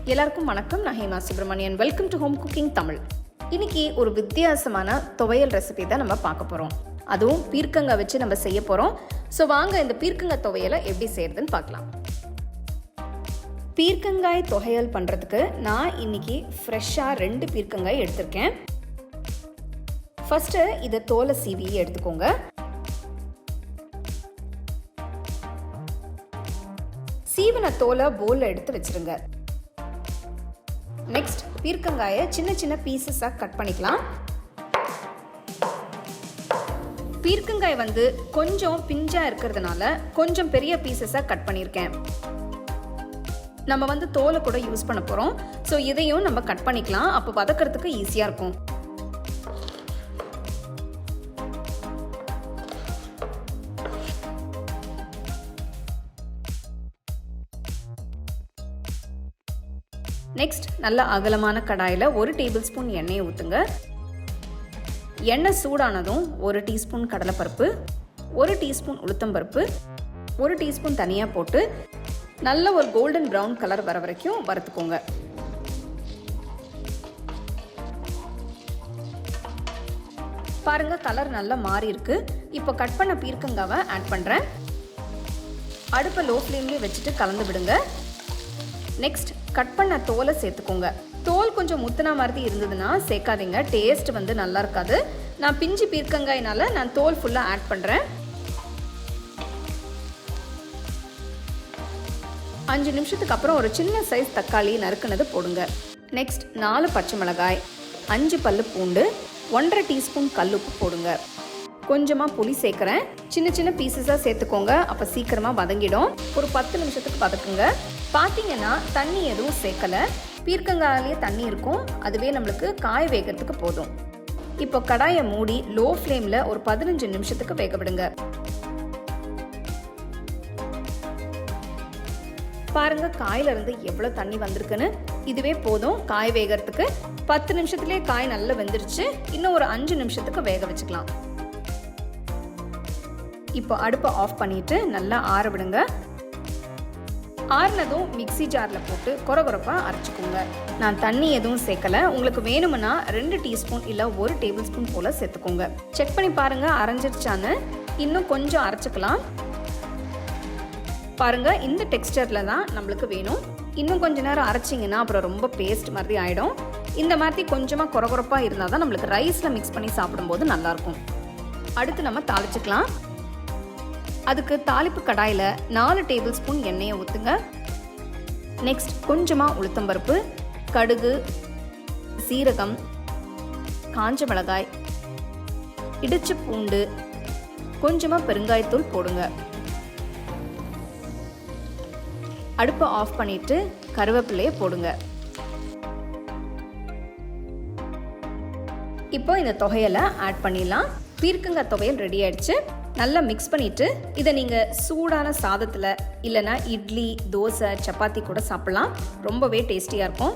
எல்லாருக்கும் வணக்கம். நான் Hema Subramanian. Welcome to home cooking Tamil. இன்னைக்கு ஒரு வித்தியாசமான துவையல் ரெசிபி தான் நம்ம பார்க்க போகிறோம். அதுவும் பீர்க்கங்காய் வச்சு நம்ம செய்ய போகிறோம். ஸோ வாங்க இந்த பீர்க்கங்காய் துவையலை எப்படி செய்யறதுன்னு பார்க்கலாம். பீர்க்கங்காய் தொகையல் பண்ணுறதுக்கு நான் இன்னைக்கு ஃப்ரெஷ்ஷாக 2 பீர்க்கங்காய் எடுத்திருக்கேன். ஃபஸ்ட்டு இதை தோலை சீவி எடுத்துக்கோங்க. சீவன தோலை போலில் எடுத்து வச்சிருங்க. நெக்ஸ்ட் பீர்க்கங்காயை சின்ன சின்ன பீசஸாக கட் பண்ணிக்கலாம். பீர்க்கங்காய் கொஞ்சம் பிஞ்சாக இருக்கிறதுனால கொஞ்சம் பெரிய பீசஸாக கட் பண்ணியிருக்கேன். நம்ம தோலை கூட யூஸ் பண்ண போகிறோம். ஸோ இதையும் நம்ம கட் பண்ணிக்கலாம். அப்போ வதக்கிறதுக்கு ஈஸியாக இருக்கும். நெக்ஸ்ட் நல்ல அகலமான கடாயில் 1 டேபிள் ஸ்பூன் எண்ணெயை ஊற்றுங்க. எண்ணெய் சூடானதும் 1 டீஸ்பூன் கடலைப்பருப்பு, 1 டீஸ்பூன் உளுத்தம்பருப்பு, 1 டீஸ்பூன் தனியாக போட்டு நல்ல ஒரு கோல்டன் ப்ரௌன் கலர் வர வரைக்கும் வறுத்துக்கோங்க. பாருங்க, கலர் நல்லா மாறி இருக்கு. இப்போ கட் பண்ண பீர்க்கங்காவை ஆட் பண்ணுறேன். அடுப்பை லோ ஃப்ளேம்லேயே வச்சுட்டு கலந்து விடுங்க. நெக்ஸ்ட் கட் பண்ண தோலை சேர்த்துக்கோங்க. தோல் கொஞ்சம் முத்தினா மாதிரி இருந்ததுன்னா சேர்க்காதீங்க, டேஸ்ட் நல்லா இருக்காது. நான் பிஞ்சு பீர்க்கங்காய்னால நான் தோல் ஃபுல்லாக ஆட் பண்ணுறேன். 5 நிமிஷத்துக்கு அப்புறம் ஒரு சின்ன சைஸ் தக்காளி நறுக்குனது போடுங்க. நெக்ஸ்ட் 4 பச்சை மிளகாய், 5 பல்லு பூண்டு, 1.5 டீஸ்பூன் கல்லுப்பு போடுங்க. கொஞ்சமாக புளி சேர்க்குறேன். சின்ன சின்ன பீசஸாக சேர்த்துக்கோங்க, அப்போ சீக்கிரமாக வதங்கிடும். ஒரு 10 நிமிஷத்துக்கு வதக்குங்க. பார்த்தீங்கன்னா தண்ணி எதுவும் சேர்க்கலை, பீர்க்கங்காயிலேயே தண்ணி இருக்கும். அதுவே நம்மளுக்கு காய வேகிறதுக்கு போதும். இப்போ கடாயை மூடி லோ ஃப்ளேமில் ஒரு 15 நிமிஷத்துக்கு வேக விடுங்க. பாருங்க, காயிலிருந்து எவ்வளோ தண்ணி வந்திருக்குன்னு. இதுவே போதும் காய வேகிறதுக்கு. 10 நிமிஷத்துலேயே காய் நல்லா வெந்துருச்சு. இன்னும் ஒரு 5 நிமிஷத்துக்கு வேக வச்சுக்கலாம். இப்போ அடுப்பை ஆஃப் பண்ணிட்டு நல்லா ஆற விடுங்க. ஆறுனதும் மிக்ஸி ஜாரில் போட்டு கொரகொரப்பாக அரைச்சிக்கோங்க. நான் தண்ணி எதுவும் சேர்க்கலை. உங்களுக்கு வேணும்னா 2 டீஸ்பூன் இல்லை 1 டேபிள் ஸ்பூன் போல் சேர்த்துக்கோங்க. செக் பண்ணி பாருங்கள் அரைஞ்சிருச்சான்னு. இன்னும் கொஞ்சம் அரைச்சிக்கலாம். பாருங்கள், இந்த டெக்ஸ்டரில் தான் நம்மளுக்கு வேணும். இன்னும் கொஞ்ச நேரம் அரைச்சிங்கன்னா அப்புறம் ரொம்ப பேஸ்ட் மாதிரி ஆகிடும். இந்த மாதிரி கொஞ்சமாக கொரகொரப்பாக இருந்தால் தான் நம்மளுக்கு ரைஸில் மிக்ஸ் பண்ணி சாப்பிடும்போது நல்லாயிருக்கும். அடுத்து நம்ம தாளிச்சுக்கலாம். அதுக்கு தாளிப்பு கடாயில் 4 டேபிள் ஸ்பூன் எண்ணெயை ஊற்றுங்க. நெக்ஸ்ட் கொஞ்சமாக உளுத்தம்பருப்பு, கடுகு, சீரகம், காஞ்ச மிளகாய், இடிச்ச பூண்டு, கொஞ்சமாக பெருங்காயத்தூள் போடுங்க. அடுப்பை ஆஃப் பண்ணிட்டு கருவேப்பிலையை போடுங்க. இப்போ இந்த தொகையலை ஆட் பண்ணிடலாம். பீர்க்கங்காய் துவையல் ரெடி ஆயிடுச்சு. நல்லா மிக்ஸ் பண்ணிவிட்டு இதை நீங்கள் சூடான சாதத்தில் இல்லைனா இட்லி, தோசை, சப்பாத்தி கூட சாப்பிட்லாம். ரொம்பவே டேஸ்டியாக இருக்கும்.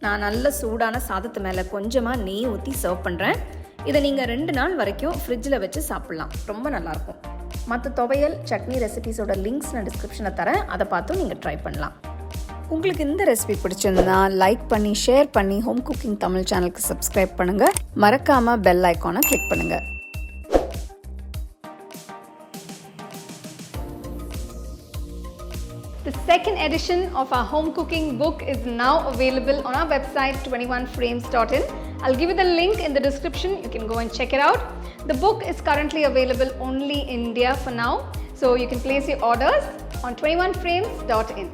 நான் நல்ல சூடான சாதத்து மேலே கொஞ்சமாக நெய் ஊற்றி சர்வ் பண்ணுறேன். இதை நீங்கள் 2 நாள் வரைக்கும் ஃப்ரிட்ஜில் வச்சு சாப்பிட்லாம். ரொம்ப நல்லாயிருக்கும். மற்ற துவையல், சட்னி ரெசிபிஸோட லிங்க்ஸ் நான் டிஸ்கிரிப்ஷனில் தரேன். அதை பார்த்தும் நீங்கள் ட்ரை பண்ணலாம். உங்களுக்கு இந்த ரெசிபி பிடிச்சிருந்தா லைக் பண்ணி, ஷேர் பண்ணி, ஹோம் குக்கிங் தமிழ் சேனலுக்கு சப்ஸ்கிரைப் பண்ணுங்கள். மறக்காமல் பெல் ஐக்கானை கிளிக் பண்ணுங்கள். The second edition of our home cooking book is now available on our website 21frames.in. I'll give you the link in the description. You can go and check it out. The book is currently available only in India for now, so you can place your orders on 21frames.in.